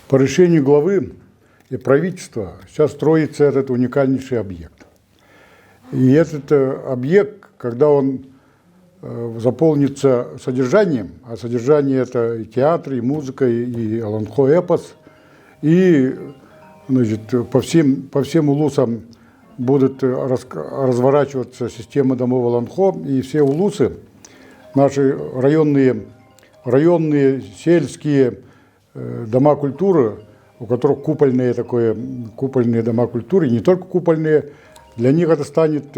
По решению главы и правительства сейчас строится этот уникальнейший объект. И этот объект, когда он заполнится содержанием, а содержание это и театр, и музыка, и аланхо-эпос, и значит, по всем улусам будут разворачиваться система домов аланхо, и все улусы, наши районные, сельские дома культуры, у которых купольные дома культуры, и не только купольные, для них это станет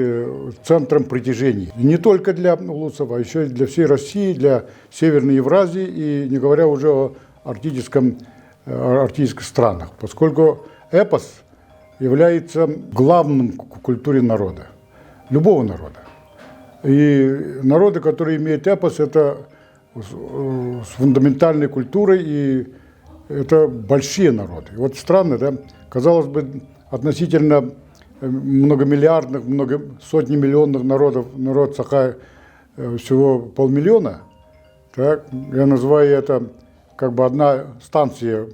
центром притяжения. И не только для улусов, а еще и для всей России, для Северной Евразии, и не говоря уже о арктических странах, поскольку эпос является главным в культуре народа, любого народа. И народы, которые имеют эпос, это с фундаментальной культурой, и это большие народы. И вот странно, да? Казалось бы, относительно многомиллиардных, сотнемиллионных народ Саха всего 500 000, так, я называю это как бы одна станция,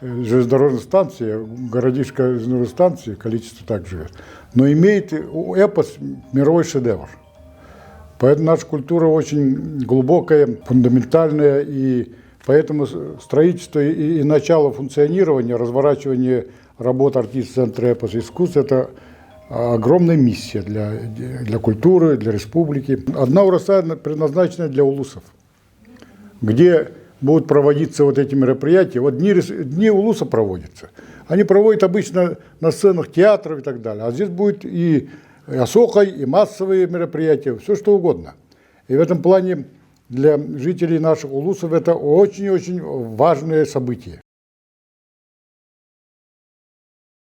железнодорожная станция, городишко железной станции, количество так живет, но имеет эпос мировой шедевр. Поэтому наша культура очень глубокая, фундаментальная, и поэтому строительство и начало функционирования, разворачивание работ артист-центра эпос искусств – это огромная миссия для культуры, для республики. Одна ураса предназначена для улусов, где будут проводиться вот эти мероприятия. Вот дни улуса проводятся. Они проводят обычно на сценах театров и так далее. А здесь будет и осохой, и массовые мероприятия, все что угодно. И в этом плане для жителей наших улусов это очень-очень важное событие.